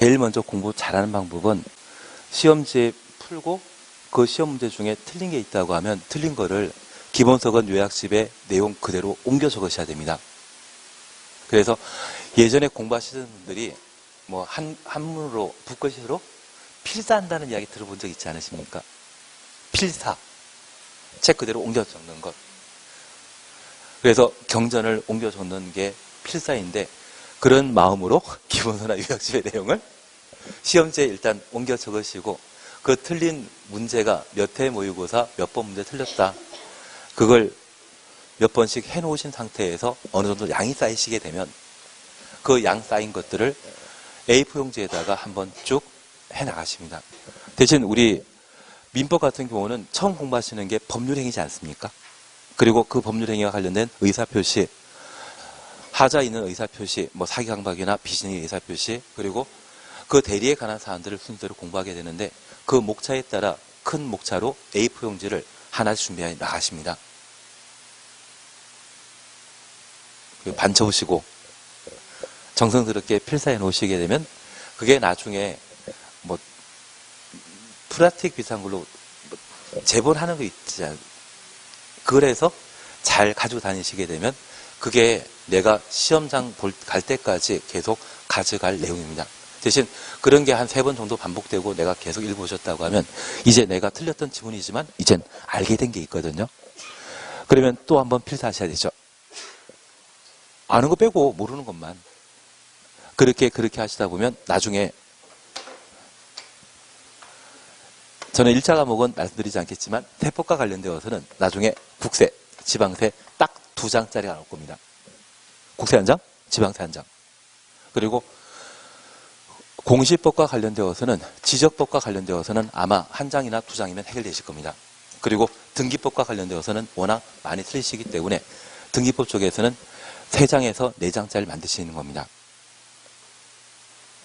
제일 먼저 공부 잘하는 방법은 시험지에 풀고 그 시험 문제 중에 틀린 게 있다고 하면 틀린 거를 기본석은 요약집에 내용 그대로 옮겨 적으셔야 됩니다. 그래서 예전에 공부하시는 분들이 뭐 한문으로 붓글씨로 필사한다는 이야기 들어본 적 있지 않으십니까? 필사. 책 그대로 옮겨 적는 것. 그래서 경전을 옮겨 적는 게 필사인데 그런 마음으로 기본서나 요약집의 내용을 시험지에 일단 옮겨 적으시고 그 틀린 문제가 몇 회 모의고사 몇 번 문제 틀렸다. 그걸 몇 번씩 해놓으신 상태에서 어느 정도 양이 쌓이시게 되면 그 양 쌓인 것들을 A4용지에다가 한번 쭉 해나가십니다. 대신 우리 민법 같은 경우는 처음 공부하시는 게 법률행위지 않습니까? 그리고 그 법률행위와 관련된 의사표시, 하자 있는 의사표시, 뭐 사기강박이나 비신의 의사표시, 그리고 그 대리에 관한 사안들을 순서대로 공부하게 되는데 그 목차에 따라 큰 목차로 A4용지를 하나씩 준비해 나가십니다. 그리고 반쳐오시고 정성스럽게 필사해 놓으시게 되면 그게 나중에 뭐 프라틱 비슷한 걸로 제본하는 거 있지 않습니까? 그래서 잘 가지고 다니시게 되면 그게 내가 시험장 갈 때까지 계속 가져갈 내용입니다. 대신 그런 게 한 3번 정도 반복되고 내가 계속 읽어보셨다고 하면 이제 내가 틀렸던 지문이지만 이젠 알게 된 게 있거든요. 그러면 또 한번 필사하셔야 되죠. 아는 거 빼고 모르는 것만. 그렇게 하시다 보면 나중에 저는 1차 과목은 말씀드리지 않겠지만 세법과 관련되어서는 나중에 국세, 지방세 딱 2장짜리가 나올 겁니다. 국세 1장, 지방세 1장. 그리고 공시법과 관련되어서는 지적법과 관련되어서는 아마 1장이나 2장이면 해결되실 겁니다. 그리고 등기법과 관련되어서는 워낙 많이 틀리시기 때문에 등기법 쪽에서는 3장에서 4장짜리를 만드시는 겁니다.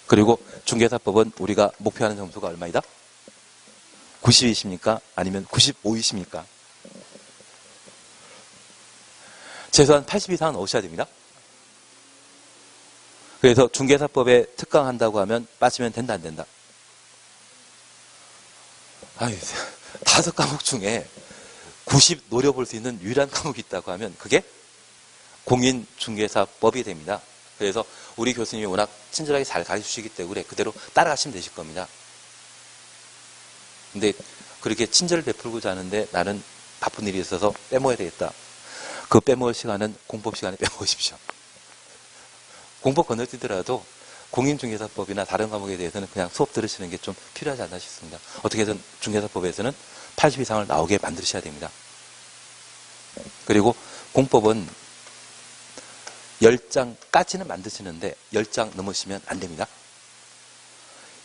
그리고 중개사법은 우리가 목표하는 점수가 얼마이다? 90이십니까? 아니면 95이십니까? 최소한 80 이상은 오셔야 됩니다. 그래서 중개사법에 특강한다고 하면 빠지면 된다, 안 된다? 아유, 5과목 중에 90 노려볼 수 있는 유일한 과목이 있다고 하면 그게 공인중개사법이 됩니다. 그래서 우리 교수님이 워낙 친절하게 잘 가르쳐주시기 때문에 그대로 따라가시면 되실 겁니다. 근데 그렇게 친절을 베풀고자 하는데 나는 바쁜 일이 있어서 빼먹어야 되겠다. 그 빼먹을 시간은 공법 시간에 빼먹으십시오. 공법 건너뛰더라도 공인중개사법이나 다른 과목에 대해서는 그냥 수업 들으시는 게 좀 필요하지 않나 싶습니다. 어떻게든 중개사법에서는 80 이상을 나오게 만드셔야 됩니다. 그리고 공법은 10장까지는 만드시는데 10장 넘으시면 안 됩니다.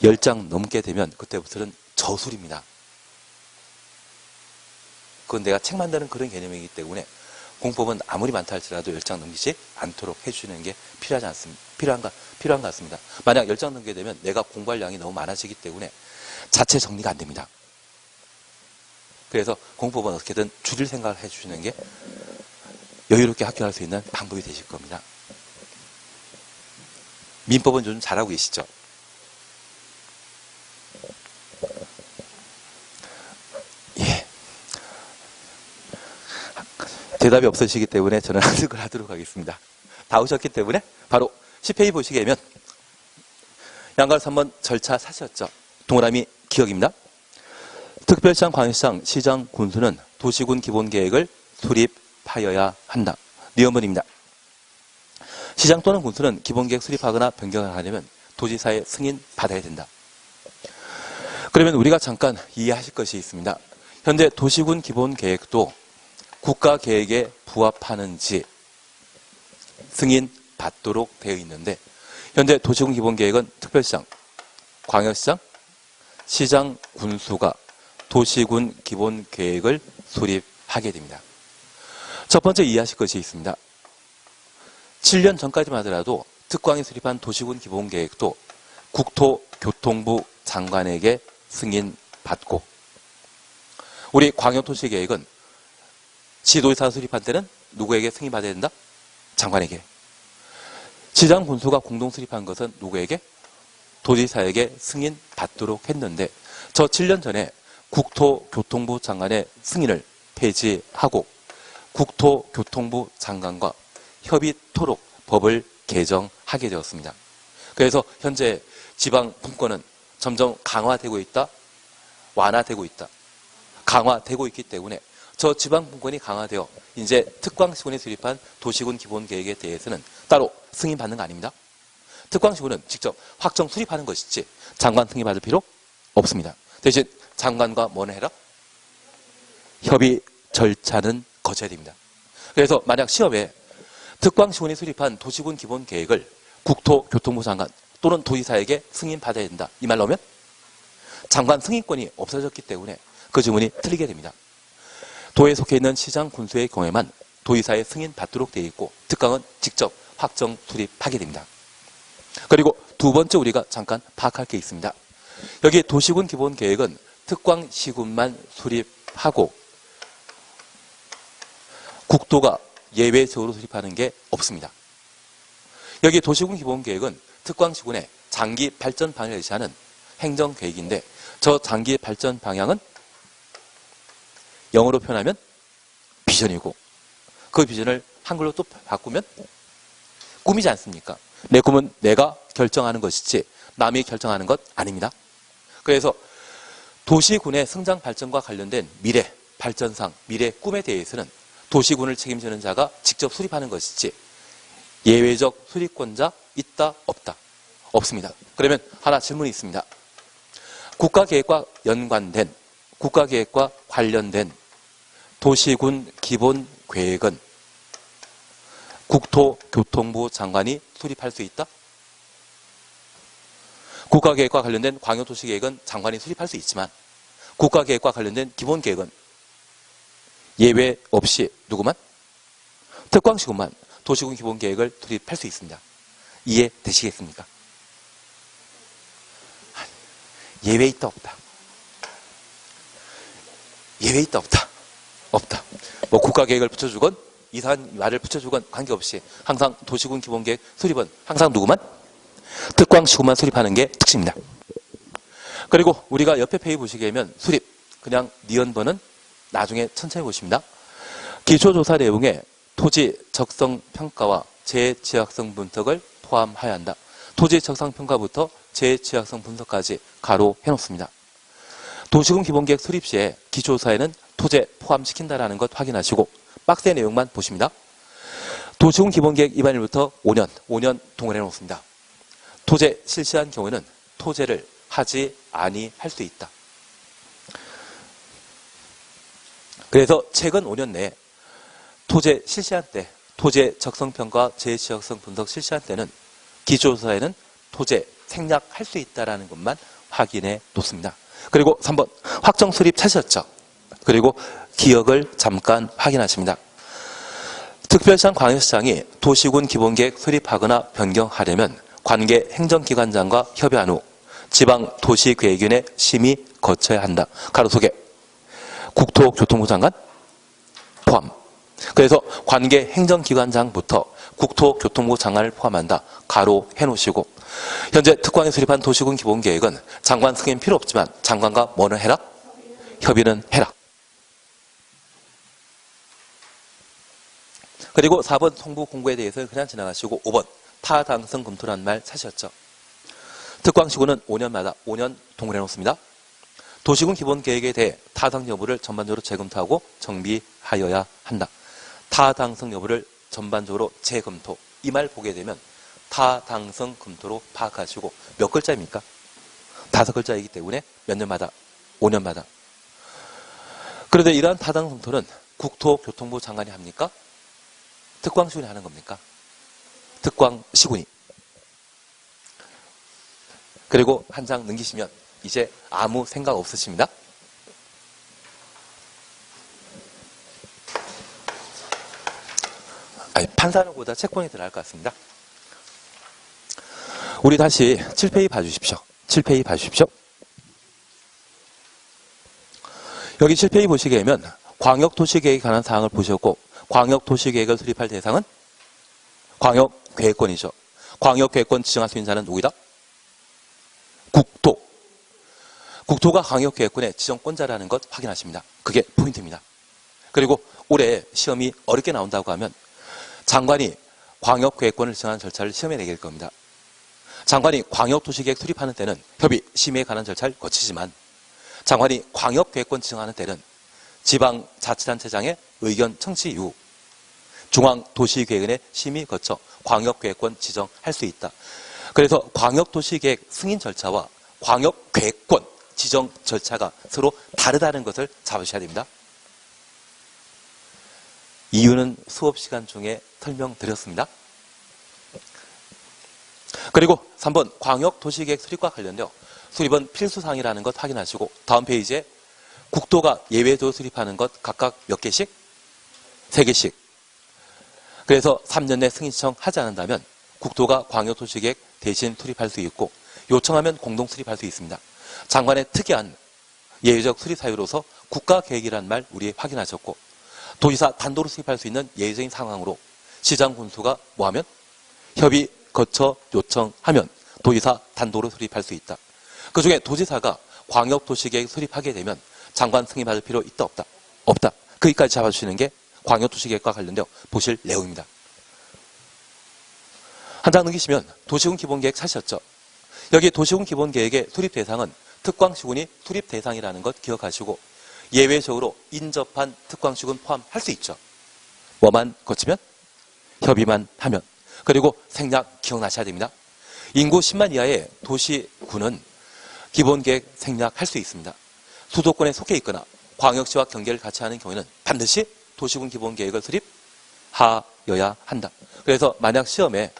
10장 넘게 되면 그때부터는 저술입니다. 그건 내가 책 만드는 그런 개념이기 때문에 공법은 아무리 많다 할지라도 10장 넘기지 않도록 해주시는 게 필요하지 않습니다. 필요한 것 같습니다. 만약 10장 넘게 되면 내가 공부할 양이 너무 많아지기 때문에 자체 정리가 안 됩니다. 그래서 공법은 어떻게든 줄일 생각을 해주시는 게 여유롭게 합격할 수 있는 방법이 되실 겁니다. 민법은 요즘 잘하고 계시죠? 예. 대답이 없으시기 때문에 저는 하는 걸 하도록 하겠습니다. 다 오셨기 때문에 바로 10페이지 보시게 되면 양갈 3번 절차 사셨죠? 동그라미 기억입니다. 특별시장, 광역시장, 시장, 군수는 도시군 기본계획을 수립하여야 한다. 니은번입니다. 시장 또는 군수는 기본계획 수립하거나 변경을 하려면 도지사의 승인 받아야 된다. 그러면 우리가 잠깐 이해하실 것이 있습니다. 현재 도시군 기본계획도 국가계획에 부합하는지 승인 받도록 되어 있는데 현재 도시군 기본계획은 특별시장, 광역시장, 시장, 군수가 도시군 기본계획을 수립하게 됩니다. 첫 번째 이해하실 것이 있습니다. 7년 전까지만 하더라도 특광이 수립한 도시군 기본계획도 국토교통부 장관에게 승인받고 우리 광역도시계획은 지도지사가 수립한 때는 누구에게 승인받아야 된다? 장관에게. 시장 군수가 공동 수립한 것은 누구에게? 도지사에게 승인받도록 했는데 저 7년 전에 국토교통부 장관의 승인을 폐지하고 국토교통부 장관과 협의토록 법을 개정하게 되었습니다. 그래서 현재 지방 분권은 점점 강화되고 있다, 완화되고 있다, 강화되고 있기 때문에 저 지방 분권이 강화되어 이제 특광시군이 수립한 도시군 기본계획에 대해서는 따로 승인받는 거 아닙니다. 특광시군은 직접 확정 수립하는 것이지 장관 승인받을 필요 없습니다. 대신 장관과 뭐는 해라? 협의 절차는 거쳐야 됩니다. 그래서 만약 시험에 특광시군이 수립한 도시군 기본계획을 국토교통부 장관 또는 도지사에게 승인받아야 된다, 이 말 나오면 장관 승인권이 없어졌기 때문에 그 지문이 틀리게 됩니다. 도에 속해 있는 시장 군수의 경우에만 도지사의 승인받도록 되어 있고 특강은 직접 확정 수립하게 됩니다. 그리고 두 번째 우리가 잠깐 파악할 게 있습니다. 여기 도시군 기본계획은 특광시군만 수립하고 국도가 예외적으로 수립하는 게 없습니다. 여기 도시군 기본계획은 특광시군의 장기 발전 방향을 제시하는 행정계획인데 저 장기 발전 방향은 영어로 표현하면 비전이고 그 비전을 한글로 또 바꾸면 꿈이지 않습니까? 내 꿈은 내가 결정하는 것이지 남이 결정하는 것 아닙니다. 그래서 도시군의 성장 발전과 관련된 미래 발전상, 미래 꿈에 대해서는 도시군을 책임지는 자가 직접 수립하는 것이지 예외적 수립권자 있다 없다? 없습니다. 그러면 하나 질문이 있습니다. 국가계획과 연관된, 국가계획과 관련된 도시군 기본계획은 국토교통부 장관이 수립할 수 있다? 국가계획과 관련된 광역도시계획은 장관이 수립할 수 있지만 국가계획과 관련된 기본계획은 예외 없이 누구만? 특광시군만 도시군 기본계획을 수립할 수 있습니다. 이해되시겠습니까? 예외 있다 없다? 예외 있다 없다? 없다. 뭐 국가계획을 붙여주건 이상한 말을 붙여주건 관계없이 항상 도시군 기본계획 수립은 항상 누구만? 특광시군만 수립하는 게 특징입니다. 그리고 우리가 옆에 페이지 보시게 되면 수립, 그냥 니은번은 나중에 천천히 보십니다. 기초조사 내용에 토지 적성 평가와 재지역성 분석을 포함하여야 한다. 토지 적성 평가부터 재지역성 분석까지 가로 해놓습니다. 도시군 기본계획 수립 시에 기초조사에는 토지 포함시킨다라는 것 확인하시고 박스의 내용만 보십니다. 도시군 기본계획 입안일부터 5년 동원해 놓습니다. 토제 실시한 경우에는 토제를 하지 아니할 수 있다. 그래서 최근 5년 내에 토제 실시한 때, 토제 적성평가 재지역성 분석 실시한 때는 기초조사에는 토제 생략할 수 있다는 것만 확인해 놓습니다. 그리고 3번 확정 수립 찾으셨죠? 그리고 기억을 잠깐 확인하십니다. 특별시장 광역시장이 도시군 기본계획 수립하거나 변경하려면 관계 행정기관장과 협의한 후 지방도시계획위원회 심의 거쳐야 한다. 가로속에 국토교통부 장관 포함. 그래서 관계 행정기관장부터 국토교통부 장관을 포함한다. 가로 해놓으시고 현재 특광에 수립한 도시군 기본계획은 장관 승인 필요 없지만 장관과 뭐는 해라? 협의는 해라. 그리고 4번 송부 공고에 대해서는 그냥 지나가시고 5번 타당성 검토라는 말 사셨죠. 특광시군은 5년 동원해 놓습니다. 도시군 기본계획에 대해 타당 여부를 전반적으로 재검토하고 정비하여야 한다. 타당성 여부를 전반적으로 재검토. 이 말 보게 되면 타당성 검토로 파악하시고 몇 글자입니까? 5글자이기 때문에 몇 년마다? 5년마다. 그런데 이러한 타당성 검토는 국토교통부 장관이 합니까? 특광시군이 하는 겁니까? 특광시군이. 그리고 한 장 넘기시면 이제 아무 생각 없으십니다. 판사는보다 책봉이 들어갈 것 같습니다. 우리 다시 7페이지 봐주십시오. 7페이지 봐주십시오. 여기 7페이지 보시게 되면 광역도시계획에 관한 사항을 보셨고 광역도시계획을 수립할 대상은 광역계획권이죠. 광역계획권 지정할 수 있는 자는 누구이다? 국토가 광역계획권의 지정권자라는 것 확인하십니다. 그게 포인트입니다. 그리고 올해 시험이 어렵게 나온다고 하면 장관이 광역계획권을 지정하는 절차를 시험에 내게 될 겁니다. 장관이 광역도시계획 수립하는 때는 협의, 심의에 관한 절차를 거치지만 장관이 광역계획권 지정하는 때는 지방자치단체장의 의견 청취 이후 중앙도시계획원의 심의 거쳐 광역계획권 지정할 수 있다. 그래서 광역도시계획 승인 절차와 광역계획권 지정 절차가 서로 다르다는 것을 잡으셔야 됩니다. 이유는 수업 시간 중에 설명드렸습니다. 그리고 3번 광역도시계획 수립과 관련되어 수립은 필수사항이라는 것 확인하시고 다음 페이지에 국토가 예외도 수립하는 것 각각 몇 개씩? 3개씩. 그래서 3년 내 승인 신청하지 않는다면 국토가 광역도시계획 대신 수립할 수 있고 요청하면 공동 수립할 수 있습니다. 장관의 특이한 예외적 수립 사유로서 국가계획이라는 말 우리 확인하셨고 도지사 단독으로 수립할 수 있는 예외적인 상황으로 시장 군수가 뭐하면 협의 거쳐 요청하면 도지사 단독으로 수립할 수 있다. 그중에 도지사가 광역도시계획 수립하게 되면 장관 승인 받을 필요 있다 없다? 없다. 거기까지 잡아주시는 게 광역도시계획과 관련되어 보실 내용입니다. 한 장 넘기시면 도시군 기본계획 찾으셨죠? 여기 도시군 기본계획의 수립 대상은 특광시군이 수립 대상이라는 것 기억하시고 예외적으로 인접한 특광시군 포함할 수 있죠. 뭐만 거치면? 협의만 하면. 그리고 생략 기억나셔야 됩니다. 인구 10만 이하의 도시군은 기본계획 생략할 수 있습니다. 수도권에 속해 있거나 광역시와 경계를 같이 하는 경우에는 반드시 도시군 기본계획을 수립하여야 한다. 그래서 만약 시험에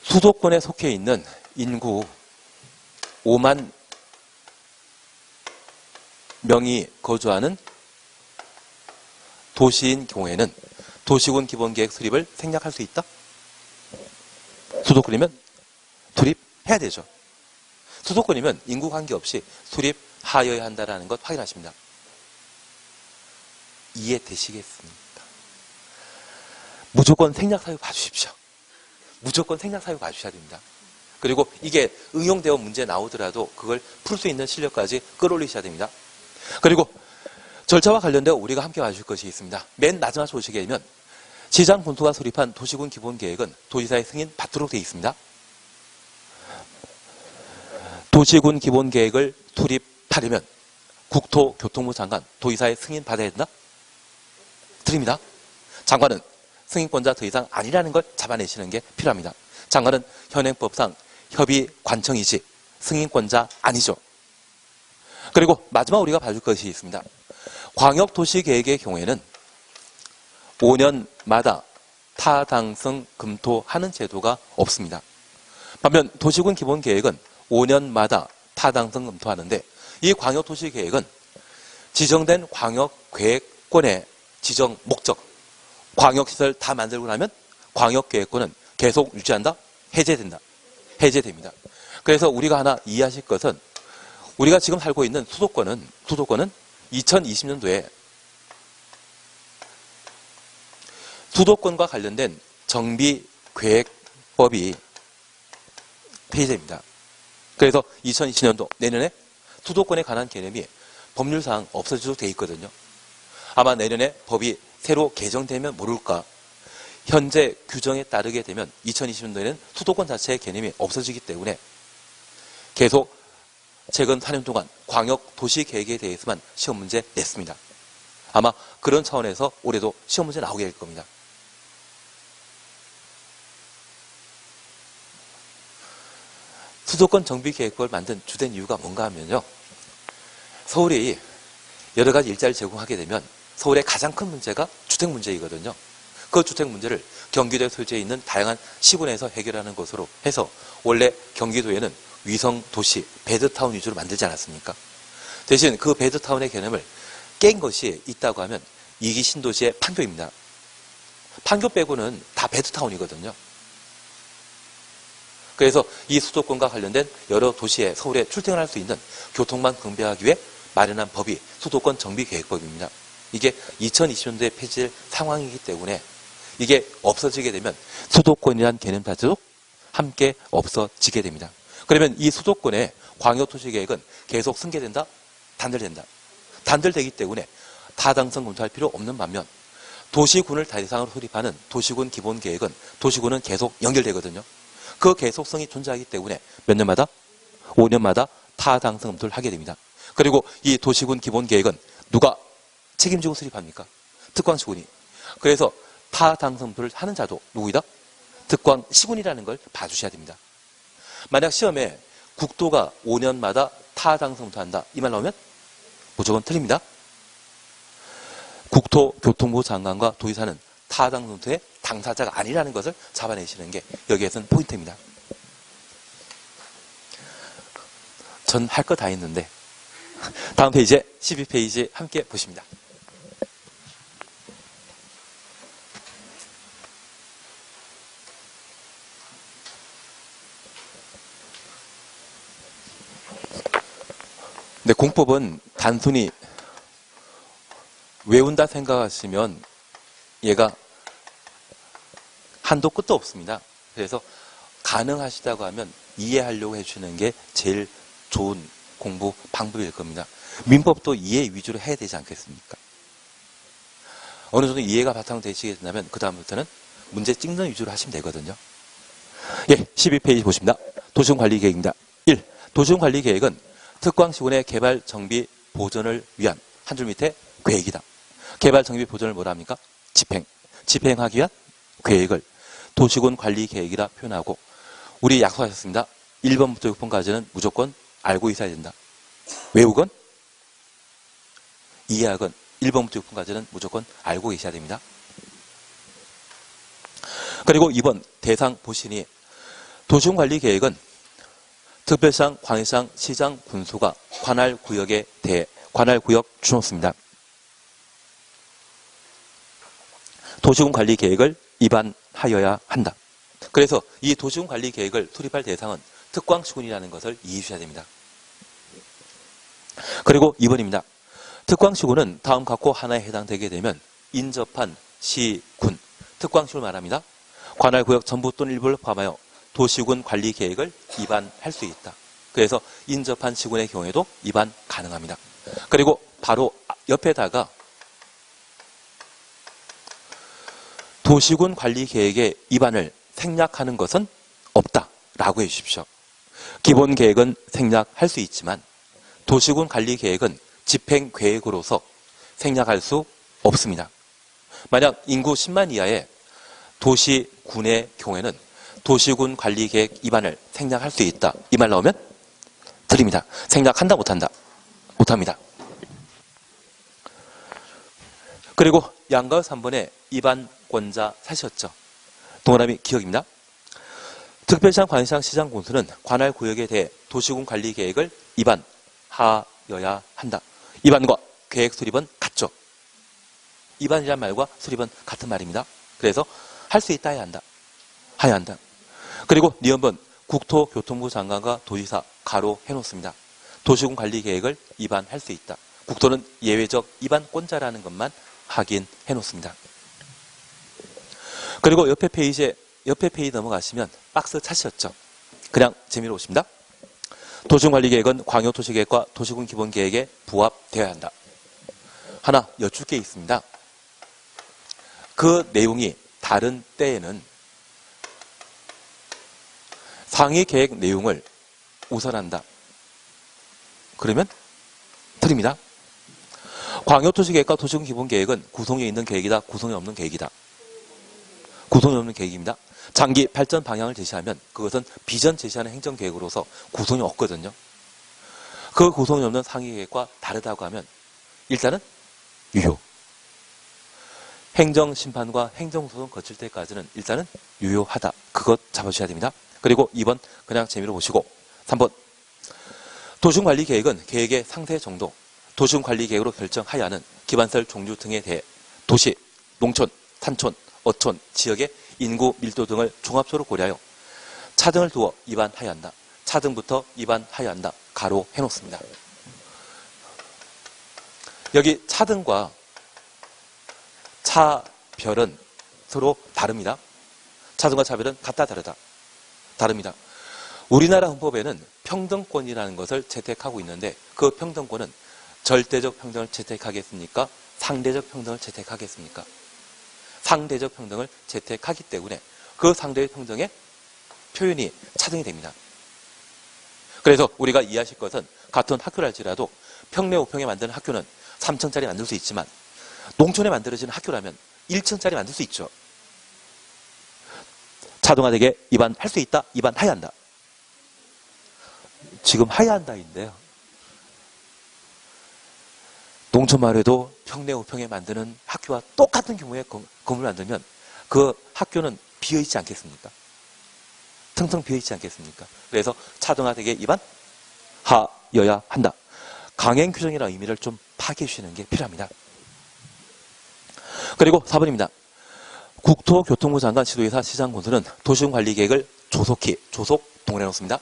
수도권에 속해 있는 인구 5만 명이 거주하는 도시인 경우에는 도시군 기본계획 수립을 생략할 수 있다? 수도권이면 수립해야 되죠. 수도권이면 인구 관계없이 수립하여야 한다는 것 확인하십니다. 이해되시겠습니까? 무조건 생략 사유 봐주십시오. 무조건 생략 사유 봐주셔야 됩니다. 그리고 이게 응용되어 문제 나오더라도 그걸 풀 수 있는 실력까지 끌어올리셔야 됩니다. 그리고 절차와 관련되어 우리가 함께 봐주실 것이 있습니다. 맨 마지막 보시게 되면 시장 군수가 수립한 도시군 기본계획은 도지사의 승인 받도록 되어 있습니다. 도시군 기본계획을 수립하려면 국토교통부 장관, 도지사의 승인 받아야 된다? 드립니다. 장관은 승인권자 더 이상 아니라는 걸 잡아내시는 게 필요합니다. 장관은 현행법상 협의 관청이지 승인권자 아니죠. 그리고 마지막 우리가 봐줄 것이 있습니다. 광역도시계획의 경우에는 5년마다 타당성 검토하는 제도가 없습니다. 반면 도시군 기본계획은 5년마다 타당성 검토하는데 이 광역도시계획은 지정된 광역계획권의 지정 목적, 광역시설 다 만들고 나면 광역계획권은 계속 유지한다? 해제된다. 해제됩니다. 그래서 우리가 하나 이해하실 것은 우리가 지금 살고 있는 수도권은 2020년도에 수도권과 관련된 정비계획법이 폐지됩니다. 그래서 2020년도 내년에 수도권에 관한 개념이 법률상 없어지도록 되어 있거든요. 아마 내년에 법이 새로 개정되면 모를까. 현재 규정에 따르게 되면 2020년도에는 수도권 자체의 개념이 없어지기 때문에 계속 최근 4년 동안 광역도시계획에 대해서만 시험 문제 냈습니다. 아마 그런 차원에서 올해도 시험 문제 나오게 될 겁니다. 수도권 정비계획법을 만든 주된 이유가 뭔가 하면요. 서울이 여러 가지 일자리를 제공하게 되면 서울의 가장 큰 문제가 주택 문제이거든요. 그 주택 문제를 경기도에 소재해 있는 다양한 시군에서 해결하는 것으로 해서 원래 경기도에는 위성도시, 배드타운 위주로 만들지 않았습니까? 대신 그 배드타운의 개념을 깬 것이 있다고 하면 이기 신도시의 판교입니다. 판교 빼고는 다 배드타운이거든요. 그래서 이 수도권과 관련된 여러 도시에 서울에 출퇴근할 수 있는 교통망 긍정하기 위해 마련한 법이 수도권 정비계획법입니다. 이게 2020년도에 폐지될 상황이기 때문에 이게 없어지게 되면 수도권이라는 개념 자체도 함께 없어지게 됩니다. 그러면 이 수도권의 광역도시계획은 계속 승계된다? 단절된다. 단절되기 때문에 타당성 검토할 필요 없는 반면 도시군을 대상으로 수립하는 도시군 기본계획은 도시군은 계속 연결되거든요. 그 계속성이 존재하기 때문에 몇 년마다? 5년마다 타당성 검토를 하게 됩니다. 그리고 이 도시군 기본계획은 누가 책임지고 수립합니까? 특광시군이. 그래서 타당성 검토를 하는 자도 누구이다? 특광시군이라는 걸 봐주셔야 됩니다. 만약 시험에 국도가 5년마다 타당성 검토한다 이 말 나오면 무조건 틀립니다. 국토교통부 장관과 도지사는 타당성 검토의 당사자가 아니라는 것을 잡아내시는 게 여기에서는 포인트입니다. 전 할 거 다 했는데 다음 페이지에 12페이지 함께 보십니다. 네, 공법은 단순히 외운다 생각하시면 얘가 한도 끝도 없습니다. 그래서 가능하시다고 하면 이해하려고 해주시는 게 제일 좋은 공부 방법일 겁니다. 민법도 이해 위주로 해야 되지 않겠습니까? 어느 정도 이해가 바탕되시게 된다면 그 다음부터는 문제 찍는 위주로 하시면 되거든요. 예, 12페이지 보십니다. 도시군관리계획입니다. 1. 도시군관리계획은 특광시군의 개발, 정비, 보전을 위한 한 줄 밑에 계획이다. 개발, 정비, 보전을 뭐라 합니까? 집행하기 위한 계획을 도시군 관리 계획이라 표현하고 우리 약속하셨습니다. 1번부터 6번까지는 무조건 알고 있어야 된다. 외우건 이해하건 1번부터 6번까지는 무조건 알고 계셔야 됩니다. 그리고 2번 대상 보시니 도시군 관리 계획은 특별시장, 광역시장, 시장, 군수가 관할 구역에 대해 관할 구역 주놓습니다. 도시군 관리 계획을 입안하여야 한다. 그래서 이 도시군 관리 계획을 수립할 대상은 특광시군이라는 것을 이해해 주셔야 됩니다. 그리고 2번입니다. 특광시군은 다음 각호 하나에 해당되게 되면 인접한 시군, 특광시군을 말합니다. 관할 구역 전부 또는 일부를 포함하여 도시군 관리 계획을 입안할 수 있다. 그래서 인접한 시군의 경우에도 입안 가능합니다. 그리고 바로 옆에다가 도시군 관리 계획의 입안을 생략하는 것은 없다라고 해주십시오. 기본 계획은 생략할 수 있지만 도시군 관리 계획은 집행 계획으로서 생략할 수 없습니다. 만약 인구 10만 이하의 도시군의 경우에는 도시군 관리 계획 입안을 생략할 수 있다. 이 말 나오면 드립니다. 생략한다 못한다? 못합니다. 그리고 양가의 3번에 입안권자 사셨죠. 동그라미 기억입니다. 특별시장, 광역시장, 시장, 군수는 관할 구역에 대해 도시군 관리 계획을 입안하여야 한다. 입안과 계획 수립은 같죠. 입안이란 말과 수립은 같은 말입니다. 그래서 할 수 있다 해야 한다. 해야 한다. 그리고 니은번 국토교통부 장관과 도지사 가로 해놓습니다. 도시군 관리 계획을 입안할 수 있다. 국토는 예외적 입안권자라는 것만 확인해 놓습니다. 그리고 옆에 페이지 넘어가시면 박스 찾으셨죠? 그냥 재미로 오십니다. 도시군관리계획은 광역도시계획과 도시군 기본계획에 부합되어야 한다. 하나 여쭐 게 있습니다. 그 내용이 다른 때에는 상위 계획 내용을 우선한다. 그러면 틀립니다. 광역도시계획과 도시군 기본계획은 구성에 있는 계획이다. 구성에 없는 계획이다. 구성이 없는 계획입니다. 장기 발전 방향을 제시하면 그것은 비전 제시하는 행정계획으로서 구성이 없거든요. 그 구성이 없는 상위 계획과 다르다고 하면 일단은 유효. 행정심판과 행정소송 거칠 때까지는 일단은 유효하다. 그것 잡아주셔야 됩니다. 그리고 2번 그냥 재미로 보시고 3번 도시군관리계획은 계획의 상세 정도, 도시군관리계획으로 결정하여야 하는 기반시설 종류 등에 대해 도시, 농촌, 산촌, 어촌, 지역의 인구 밀도 등을 종합적으로 고려하여 차등을 두어 입안하여야 한다. 차등부터 입안하여야 한다. 가로 해놓습니다. 여기 차등과 차별은 서로 다릅니다. 차등과 차별은 같다 다르다. 다릅니다. 우리나라 헌법에는 평등권이라는 것을 채택하고 있는데 그 평등권은 절대적 평등을 채택하겠습니까? 상대적 평등을 채택하겠습니까? 상대적 평등을 채택하기 때문에 그 상대적 평등의 표현이 차등이 됩니다. 그래서 우리가 이해하실 것은 같은 학교를 할지라도 평내우평에 만드는 학교는 3층짜리 만들 수 있지만 농촌에 만들어지는 학교라면 1층짜리 만들 수 있죠. 차등화되게 입안할 수 있다, 입안해야 한다. 지금 해야 한다인데요. 농촌 마을에도 평내우평에 만드는 학교와 똑같은 규모의 건물을 만들면 그 학교는 비어있지 않겠습니까? 텅텅 비어있지 않겠습니까? 그래서 차등화되게 입안하여야 한다. 강행 규정이라는 의미를 좀 파악해 주시는 게 필요합니다. 그리고 4번입니다. 국토교통부 장관 시도지사 시장군수는 도시군관리계획을 조속 동원해 놓습니다.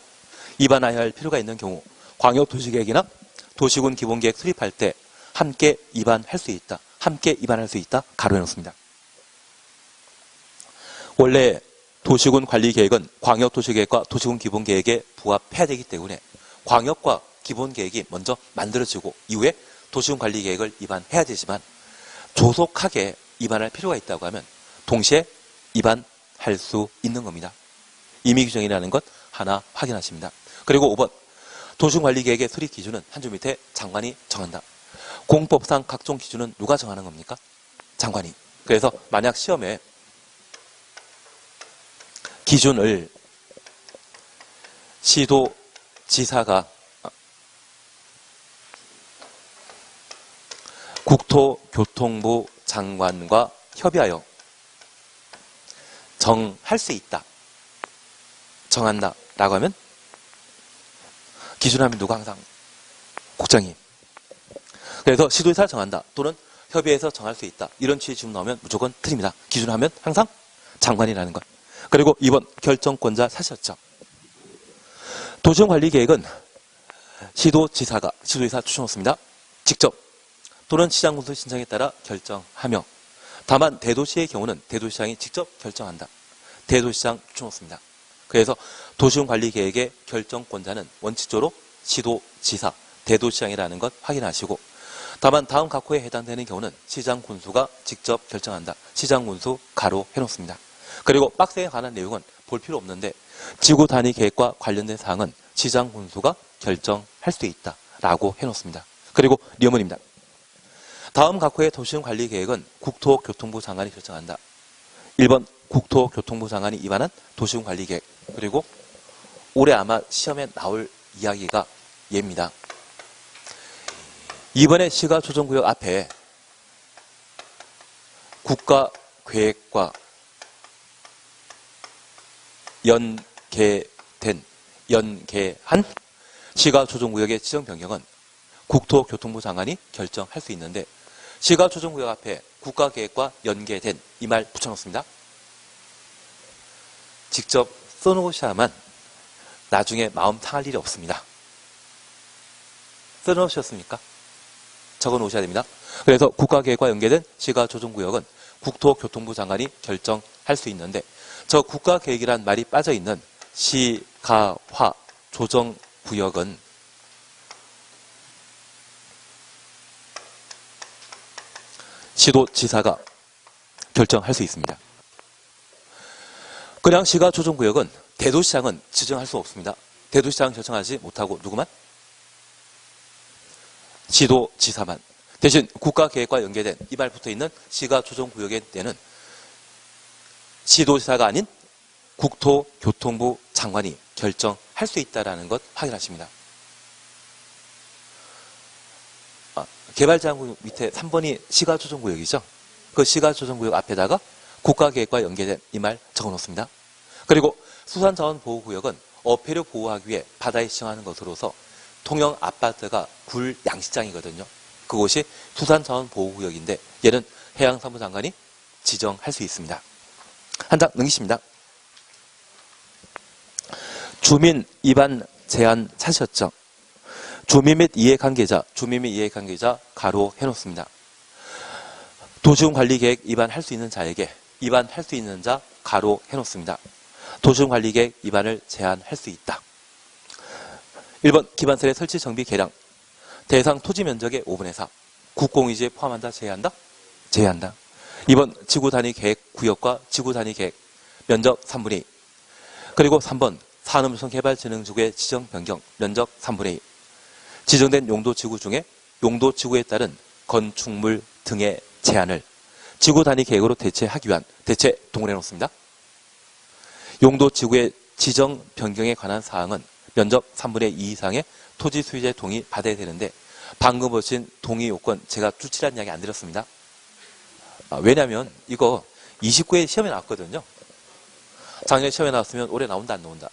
입안해야 할 필요가 있는 경우 광역도시계획이나 도시군 기본계획 수립할 때 함께 입안할 수 있다. 함께 입안할 수 있다. 가로해 놓습니다. 원래 도시군 관리계획은 광역도시계획과 도시군 기본계획에 부합해야 되기 때문에 광역과 기본계획이 먼저 만들어지고 이후에 도시군 관리계획을 입안해야 되지만 조속하게 입안할 필요가 있다고 하면 동시에 입안할 수 있는 겁니다. 임의규정이라는 것 하나 확인하십니다. 그리고 5번 도시군관리계획의 수립 기준은 한 줄 밑에 장관이 정한다. 공법상 각종 기준은 누가 정하는 겁니까? 장관이. 그래서 만약 시험에 기준을 시도지사가 국토교통부 장관과 협의하여 정할 수 있다. 정한다. 라고 하면 기준하면 누가 항상 국장님. 그래서 시도지사가 정한다. 또는 협의해서 정할 수 있다. 이런 취지 지금 나오면 무조건 틀립니다. 기준하면 항상 장관이라는 것. 그리고 2번 결정권자 사실적. 도시군관리계획은 시도지사가 시도지사 추천했습니다. 직접 또는 시장군수 신청에 따라 결정하며 다만 대도시의 경우는 대도시장이 직접 결정한다. 대도시장 추천했습니다. 그래서 도시군관리계획의 결정권자는 원칙적으로 시도지사, 대도시장이라는 것 확인하시고 다만 다음 각호에 해당되는 경우는 시장군수가 직접 결정한다. 시장군수 가로 해놓습니다. 그리고 박스에 관한 내용은 볼 필요 없는데 지구 단위 계획과 관련된 사항은 시장군수가 결정할 수 있다라고 해놓습니다. 그리고 리어문입니다. 다음 각호의 도시군관리계획은 국토교통부 장관이 결정한다. 1번 국토교통부 장관이 입안한 도시군관리계획. 그리고 올해 아마 시험에 나올 이야기가 얘입니다. 이번에 시가조정구역 앞에 국가계획과 연계한 시가조정구역의 지정 변경은 국토교통부 장관이 결정할 수 있는데 시가조정구역 앞에 국가계획과 연계된 이 말 붙여놓습니다. 직접 써놓으셔야만 나중에 마음 상할 일이 없습니다. 써놓으셨습니까? 적어놓으셔야 됩니다. 그래서 국가계획과 연계된 시가조정구역은 국토교통부 장관이 결정할 수 있는데 저 국가계획이란 말이 빠져있는 시가화 조정구역은 시도지사가 결정할 수 있습니다. 그냥 시가조정구역은 대도시장은 지정할 수 없습니다. 대도시장은 결정하지 못하고 누구만? 시도지사만. 대신 국가계획과 연계된 이 말 붙어있는 시가조정구역의 때는 시도지사가 아닌 국토교통부 장관이 결정할 수 있다는 것 확인하십니다. 개발자구 밑에 3번이 시가조정구역이죠. 그 시가조정구역 앞에다가 국가계획과 연계된 이 말 적어놓습니다. 그리고 수산자원보호구역은 어패류 보호하기 위해 바다에 지정하는 것으로서 통영 아파트가 굴 양식장이거든요. 그곳이 수산자원보호구역인데 얘는 해양사무 장관이 지정할 수 있습니다. 한 장 넘기십니다. 주민 입안 제한 사실적. 주민 및 이해관계자, 가로 해놓습니다. 도시군관리계획 입안할 수 있는 자에게 입안할 수 있는 자 가로 해놓습니다. 도시군관리계획 입안을 제한할 수 있다. 1번 기반설의 설치 정비 계량. 대상 토지 면적의 5분의 4. 국공유지에 포함한다, 제외한다? 제외한다. 2번 지구 단위 계획 구역과 지구 단위 계획 면적 3분의 2. 그리고 3번 산업유성개발진흥지구의 지정 변경 면적 3분의 2. 지정된 용도 지구 중에 용도 지구에 따른 건축물 등의 제한을 지구 단위 계획으로 대체하기 위한 대체 동원해 놓습니다. 용도 지구의 지정 변경에 관한 사항은 면적 3분의 2 이상의 토지 소유자의 동의 받아야 되는데 방금 보신 동의 요건 제가 뚜칠한 이야기 안 드렸습니다. 왜냐하면 이거 29회 시험에 나왔거든요. 작년에 시험에 나왔으면 올해 나온다 안 나온다?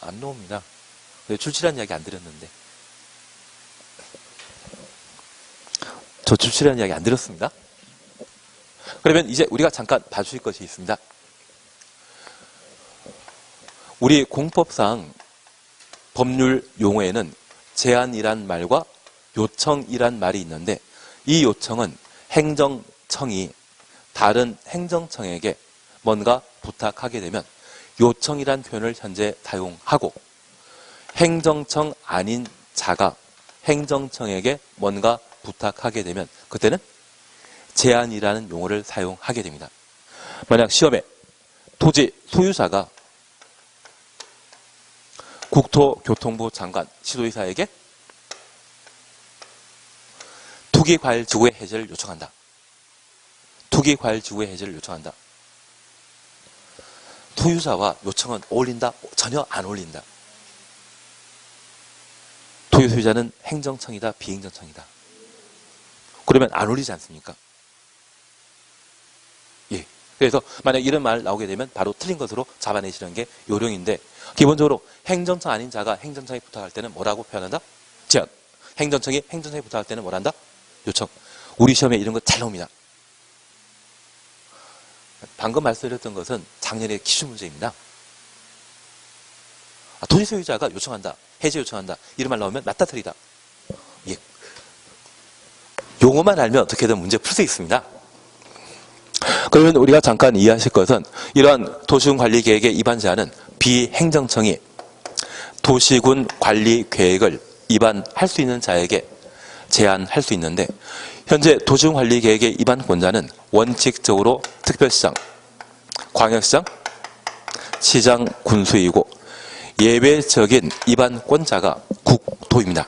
안 나옵니다. 출칠한 이야기 안 드렸는데 저 출칠한 이야기 안 드렸습니다. 그러면 이제 우리가 잠깐 봐주실 것이 있습니다. 우리 공법상 법률 용어에는 제안이란 말과 요청이란 말이 있는데 이 요청은 행정청이 다른 행정청에게 뭔가 부탁하게 되면 요청이란 표현을 현재 사용하고 행정청 아닌 자가 행정청에게 뭔가 부탁하게 되면 그때는 제안이라는 용어를 사용하게 됩니다. 만약 시험에 토지 소유자가 국토교통부 장관, 시도의사에게 투기과열지구의 해제를 요청한다. 투기과열지구의 해제를 요청한다. 소유자와 요청은 어울린다? 전혀 안 어울린다. 토지 소유자는 행정청이다, 비행정청이다. 그러면 안 어울리지 않습니까? 예. 그래서 만약 이런 말 나오게 되면 바로 틀린 것으로 잡아내시는 게 요령인데 기본적으로 행정청 아닌 자가 행정청에 부탁할 때는 뭐라고 표현한다? 제안. 행정청이 행정청에 부탁할 때는 뭐란다? 요청. 우리 시험에 이런 거 잘 나옵니다. 방금 말씀드렸던 것은 작년의 기출 문제입니다. 토지 소유자가 요청한다. 해제 요청한다. 이런 말 나오면 맞다 틀리다. 예. 용어만 알면 어떻게든 문제 풀 수 있습니다. 그러면 우리가 잠깐 이해하실 것은 이러한 도시군 관리 계획의 위반 제한은 비행정청이 도시군 관리 계획을 위반할 수 있는 자에게 제한할 수 있는데 현재 도시군 관리 계획의 위반 권자는 원칙적으로 특별시장, 광역시장, 시장, 군수이고 예외적인 위반권자가 국토입니다.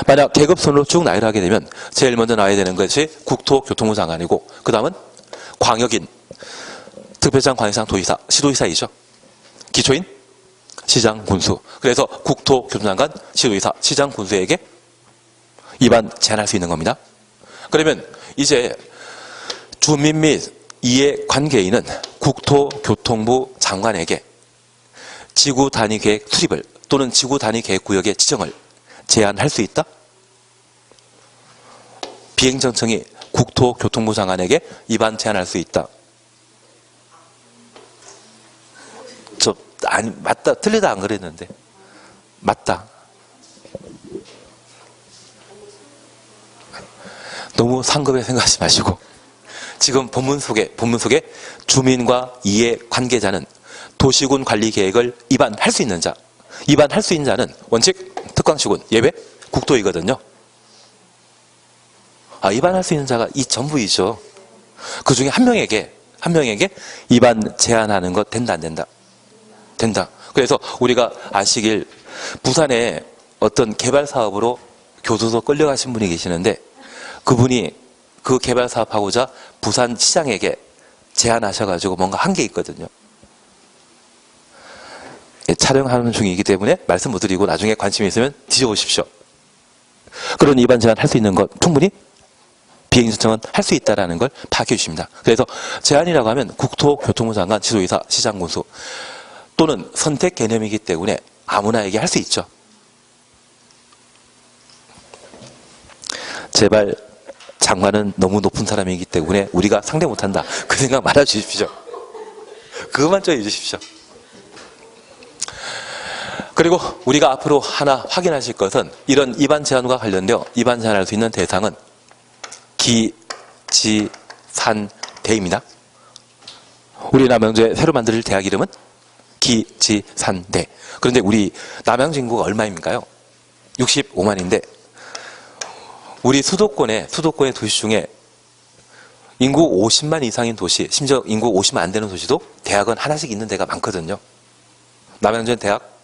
만약 계급선으로 쭉 나열하게 되면 제일 먼저 나와야 되는 것이 국토교통부 장관이고 그 다음은 광역인, 특별시장, 광역시장, 도의사, 시도의사이죠. 기초인 시장, 군수. 그래서 국토교통장관, 시도의사, 시장, 군수에게 위반 제한할 수 있는 겁니다. 그러면 이제 주민 및 이해관계인은 국토교통부 장관에게 지구 단위 계획 수립을 또는 지구 단위 계획 구역의 지정을 제한할 수 있다? 비행정청이 국토교통부 장관에게 위반 제한할 수 있다. 아니, 맞다, 틀리다 안 그랬는데. 맞다. 너무 상급에 생각하지 마시고. 지금 본문 속에 주민과 이해 관계자는 도시군 관리 계획을 위반할 수 있는 자, 위반할 수 있는 자는 원칙 특광시군, 예외 국토이거든요. 위반할 수 있는 자가 이 전부이죠. 그 중에 한 명에게 위반 제한하는 것 된다, 안 된다? 된다. 그래서 우리가 아시길 부산에 어떤 개발 사업으로 교도소 끌려가신 분이 계시는데 그분이 그 개발 사업하고자 부산시장에게 제안하셔가지고 뭔가 한 게 있거든요. 촬영하는 중이기 때문에 말씀 못 드리고 나중에 관심이 있으면 뒤져보십시오. 그런 위반 제한 할 수 있는 것 충분히 비행정청은 할 수 있다는 걸 파악해 주십니다. 그래서 제한이라고 하면 국토교통부 장관, 지도의사, 시장, 군수 또는 선택 개념이기 때문에 아무나에게 할 수 있죠. 제발 장관은 너무 높은 사람이기 때문에 우리가 상대 못한다. 그 생각 말아 주십시오. 그것만 좀 해주십시오. 그리고 우리가 앞으로 하나 확인하실 것은 이런 위반 제한과 관련되어 위반 제한할 수 있는 대상은 기, 지, 산, 대입니다. 우리 남양주에 새로 만들 대학 이름은 기지산대. 그런데 우리 남양주 인구가 얼마입니까요? 65만인데 우리 수도권의 도시 중에 인구 50만 이상인 도시, 심지어 인구 50만 안 되는 도시도 대학은 하나씩 있는 데가 많거든요. 남양주엔 대학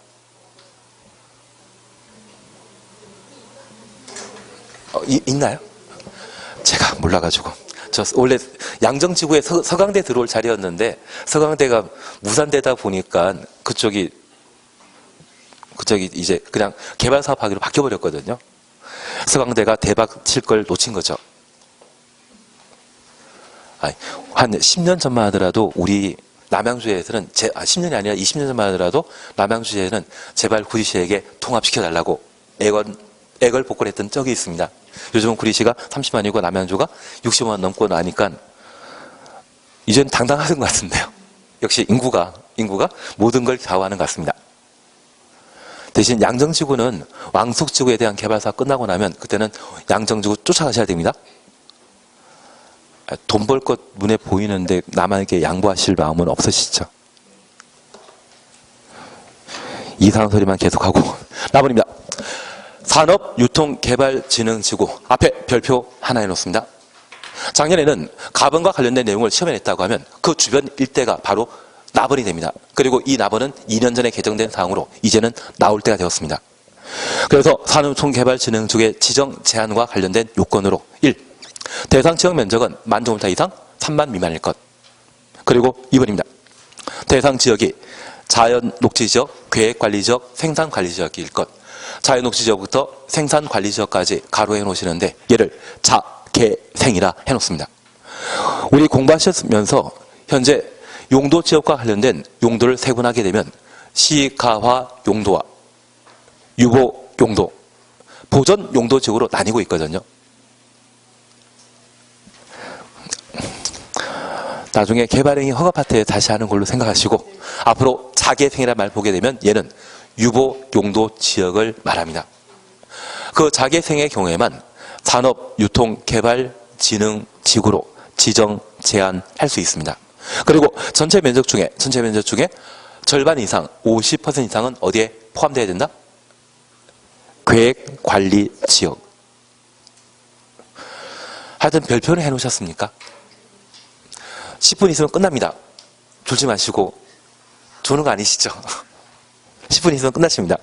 있나요? 제가 몰라가지고. 저 원래 양정지구에 서강대 들어올 자리였는데 서강대가 무산되다 보니까 그쪽이 이제 그냥 개발 사업하기로 바뀌어버렸거든요. 서강대가 대박 칠 걸 놓친 거죠. 한 10년 전만 하더라도 우리 남양주에서는 10년이 아니라 20년 전만 하더라도 남양주에는 제발 구리시에게 통합시켜달라고 애걸복걸했던 적이 있습니다. 요즘은 구리시가 30만이고 남양주가 60만 넘고 나니까 이젠 당당하신 것 같은데요. 역시 인구가 모든 걸 좌우하는 것 같습니다. 대신 양정지구는 왕숙지구에 대한 개발사 끝나고 나면 그때는 양정지구 쫓아가셔야 됩니다. 돈 벌 것 눈에 보이는데 남에게 양보하실 마음은 없으시죠? 이상한 소리만 계속하고 나버립니다. 산업유통개발진흥지구 앞에 별표 하나 해놓습니다. 작년에는 가번과 관련된 내용을 시험에 냈다고 하면 그 주변 일대가 바로 나번이 됩니다. 그리고 이 나번은 2년 전에 개정된 사항으로 이제는 나올 때가 되었습니다. 그래서 산업유통개발진흥지구의 지정 제한과 관련된 요건으로 1. 대상 지역 면적은 10,000제곱미터 이상 3만 미만일 것. 그리고 2번입니다. 대상 지역이 자연녹지지역, 계획관리지역, 생산관리지역일 것. 자연녹지지역부터 생산관리지역까지 가로해 놓으시는데 얘를 자개생이라 해놓습니다. 우리 공부하시면서 현재 용도지역과 관련된 용도를 세분하게 되면 시가화 용도와 유보 용도, 보전 용도지역으로 나뉘고 있거든요. 나중에 개발행위 허가 파트에 다시 하는 걸로 생각하시고 앞으로 자개생이라는 말 보게 되면 얘는 유보 용도 지역을 말합니다. 그 자개생의 경우에만 산업유통개발진흥지구로 지정 제한할 수 있습니다. 그리고 전체 면적 중에 절반 이상 50% 이상은 어디에 포함되어야 된다? 계획관리지역. 하여튼 별표는 해놓으셨습니까? 10분 있으면 끝납니다. 졸지 마시고 조는 거 아니시죠? 10분 있으면 끝나십니다.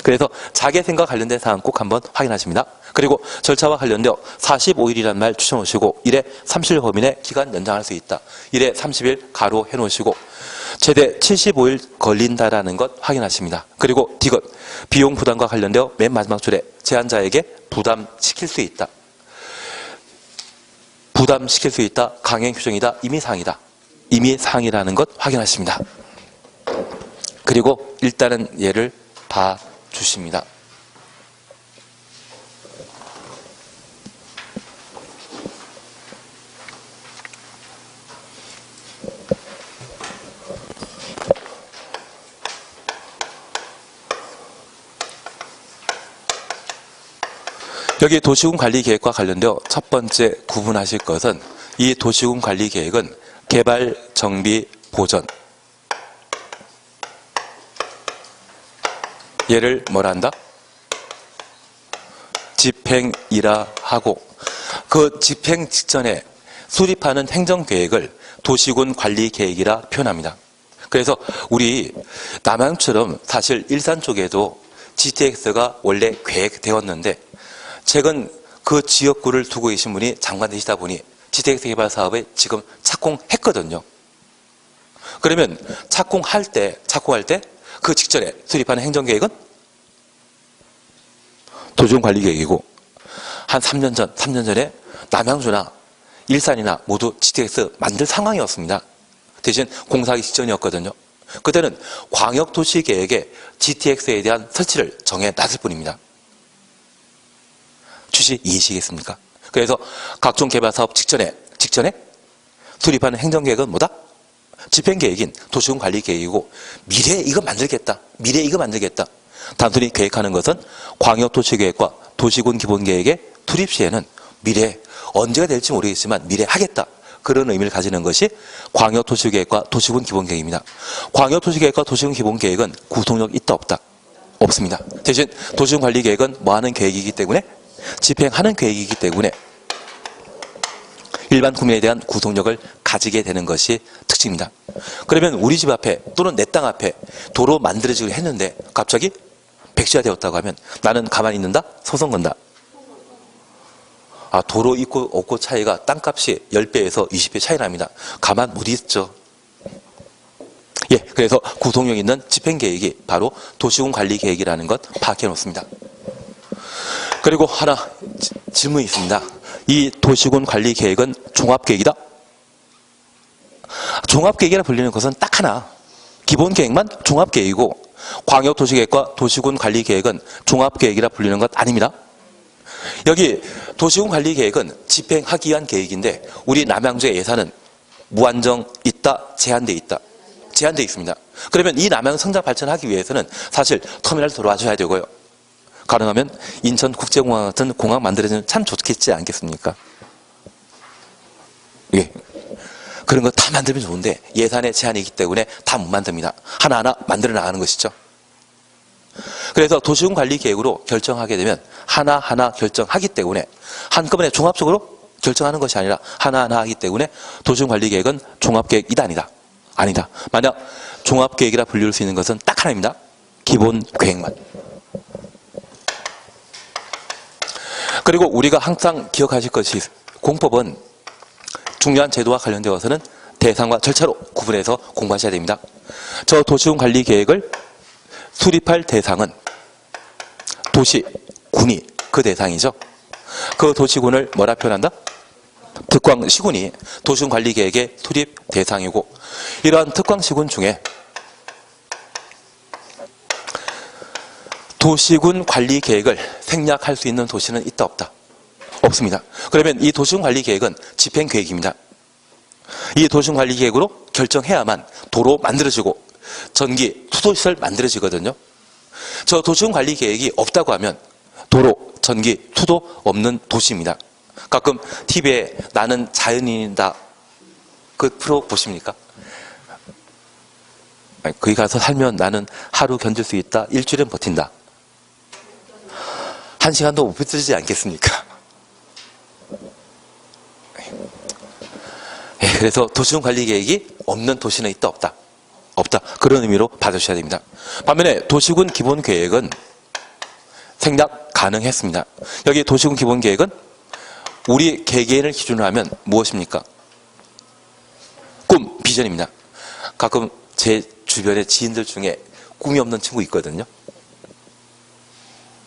그래서 자개생과 관련된 사항 꼭 한번 확인하십니다. 그리고 절차와 관련되어 45일이라는 말 추천하시고 1회 30일 범위내 기간 연장할 수 있다. 1회 30일 가로 해놓으시고 최대 75일 걸린다라는 것 확인하십니다. 그리고 디귿 비용 부담과 관련되어 맨 마지막 줄에 제한자에게 부담시킬 수 있다. 부담시킬 수 있다. 강행 규정이다. 임의사항이다. 임의사항이라는 것 확인하십니다. 그리고 일단은 얘를 봐주십니다. 여기 도시군 관리계획과 관련되어 첫 번째 구분하실 것은 이 도시군 관리계획은 개발, 정비, 보전 얘를 뭐라 한다? 집행이라 하고 그 집행 직전에 수립하는 행정계획을 도시군 관리계획이라 표현합니다. 그래서 우리 남양처럼 사실 일산 쪽에도 GTX가 원래 계획되었는데 최근 그 지역구를 두고 계신 분이 장관 되시다 보니 GTX 개발 사업에 지금 착공했거든요. 그러면 착공할 때 그 직전에 수립하는 행정계획은 도시군관리계획이고 한 3년 전에 남양주나 일산이나 모두 GTX 만들 상황이었습니다. 대신 공사하기 직전이었거든요. 그때는 광역도시계획에 GTX에 대한 설치를 정해놨을 뿐입니다. 취지 이해시겠습니까? 그래서 각종 개발사업 직전에 수립하는 행정계획은 뭐다? 집행계획인 도시군관리계획이고 미래에 이거 만들겠다. 단순히 계획하는 것은 광역도시계획과 도시군기본계획의 투입 시에는 미래에 언제가 될지 모르겠지만 미래에 하겠다. 그런 의미를 가지는 것이 광역도시계획과 도시군 기본계획입니다. 광역도시계획과 도시군 기본계획은 구속력 있다 없다? 없습니다. 대신 도시군 관리계획은 뭐 하는 계획이기 때문에 집행하는 계획이기 때문에 일반 국민에 대한 구속력을 가지게 되는 것이 특징입니다. 그러면 우리 집 앞에 또는 내 땅 앞에 도로 만들어지기로 했는데 갑자기 백지화 되었다고 하면 나는 가만히 있는다? 소송 건다? 도로 있고 없고 차이가 땅값이 10배에서 20배 차이 납니다. 가만 못 있죠. 예, 그래서 구속력 있는 집행계획이 바로 도시군 관리계획이라는 것 파악해 놓습니다. 그리고 하나 질문이 있습니다. 이 도시군 관리계획은 종합계획이다? 종합계획이라 불리는 것은 딱 하나. 기본계획만 종합계획이고 광역도시계획과 도시군 관리계획은 종합계획이라 불리는 것 아닙니다. 여기 도시군 관리계획은 집행하기 위한 계획인데 우리 남양주의 예산은 무한정 있다, 제한돼 있다. 제한돼 있습니다. 그러면 이 남양 성장 발전하기 위해서는 사실 터미널 들어와줘야 되고요. 가능하면 인천국제공항 같은 공항 만들어지면 참 좋겠지 않겠습니까? 예. 그런 거 다 만들면 좋은데 예산에 제한이 있기 때문에 다 못 만듭니다. 하나하나 만들어 나가는 것이죠. 그래서 도시군 관리 계획으로 결정하게 되면 하나하나 결정하기 때문에 한꺼번에 종합적으로 결정하는 것이 아니라 하나하나 하기 때문에 도시군 관리 계획은 종합계획이다 아니다? 아니다. 만약 종합계획이라 불릴 수 있는 것은 딱 하나입니다. 기본 계획만. 그리고 우리가 항상 기억하실 것이 공법은 중요한 제도와 관련되어서는 대상과 절차로 구분해서 공부하셔야 됩니다. 저 도시군 관리 계획을 수립할 대상은 도시, 군이 그 대상이죠. 그 도시군을 뭐라 표현한다? 특광시군이 도시군 관리 계획의 수립 대상이고 이러한 특광시군 중에 도시군 관리 계획을 생략할 수 있는 도시는 있다 없다? 없습니다. 그러면 이 도시군 관리 계획은 집행 계획입니다. 이 도시군 관리 계획으로 결정해야만 도로 만들어지고 전기, 수도시설 만들어지거든요. 저 도시군 관리 계획이 없다고 하면 도로, 전기, 수도 없는 도시입니다. 가끔 TV에 나는 자연인이다 그 프로 보십니까? 거기 가서 살면 나는 하루 견딜 수 있다, 일주일은 버틴다. 1시간도 못 버티지 않겠습니까? 그래서 도시군 관리 계획이 없는 도시는 있다 없다? 없다. 그런 의미로 받아주셔야 됩니다. 반면에 도시군 기본 계획은 생략 가능했습니다. 여기 도시군 기본 계획은 우리 개개인을 기준으로 하면 무엇입니까? 꿈, 비전입니다. 가끔 제 주변의 지인들 중에 꿈이 없는 친구 있거든요.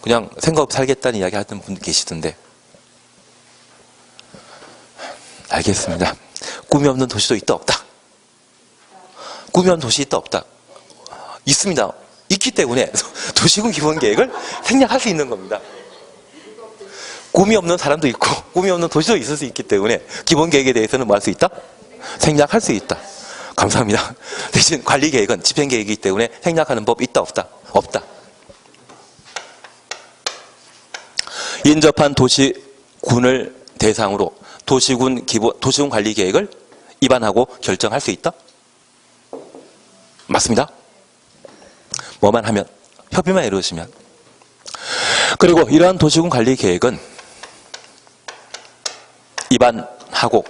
그냥 생각 없이 살겠다는 이야기 하던 분 계시던데. 알겠습니다. 꿈이 없는 도시도 있다 없다? 꿈이 없는 도시 있다 없다? 있습니다. 있기 때문에 도시군 기본 계획을 생략할 수 있는 겁니다. 꿈이 없는 사람도 있고 꿈이 없는 도시도 있을 수 있기 때문에 기본 계획에 대해서는 뭐 할 수 있다? 생략할 수 있다. 감사합니다. 대신 관리 계획은 집행 계획이기 때문에 생략하는 법 있다 없다? 없다. 인접한 도시군을 대상으로 도시군 관리 계획을 입안하고 결정할 수 있다? 맞습니다. 뭐만 하면, 협의만 이루어지면. 그리고 이러한 도시군 관리 계획은 입안하고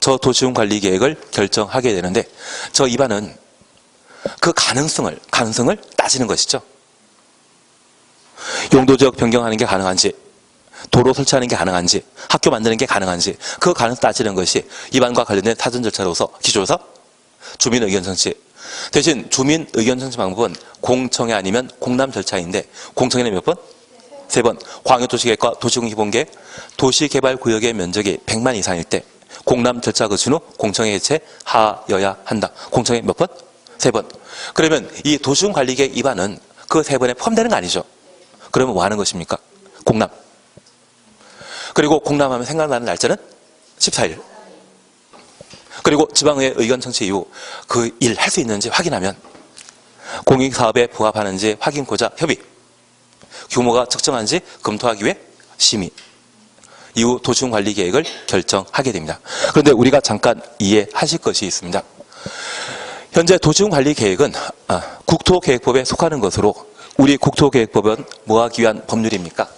저 도시군 관리 계획을 결정하게 되는데 저 입안은 그 가능성을 따지는 것이죠. 용도지역 변경하는 게 가능한지, 도로 설치하는 게 가능한지, 학교 만드는 게 가능한지 그 가능성 따지는 것이 입안과 관련된 사전 절차로서 기초조사, 주민의견청취. 대신 주민의견청취 방법은 공청회 아니면 공람 절차인데 공청회는 몇 번? 3번. 광역도시계획과 도시군 기본계획, 도시개발구역의 면적이 100만 이상일 때 공람 절차 거친 후 공청회 개최하여야 한다. 공청회 몇 번? 3번. 그러면 이 도시군 관리계획 입안은 그 3번에 포함되는 거 아니죠? 그러면 뭐 하는 것입니까? 공람. 그리고 공람하면 생각나는 날짜는 14일. 그리고 지방의회 의견 청취 이후 그 일 할 수 있는지 확인하면 공익사업에 부합하는지 확인고자 협의, 규모가 적정한지 검토하기 위해 심의. 이후 도시군관리계획을 결정하게 됩니다. 그런데 우리가 잠깐 이해하실 것이 있습니다. 현재 도시군관리계획은 국토계획법에 속하는 것으로 우리 국토계획법은 뭐하기 위한 법률입니까?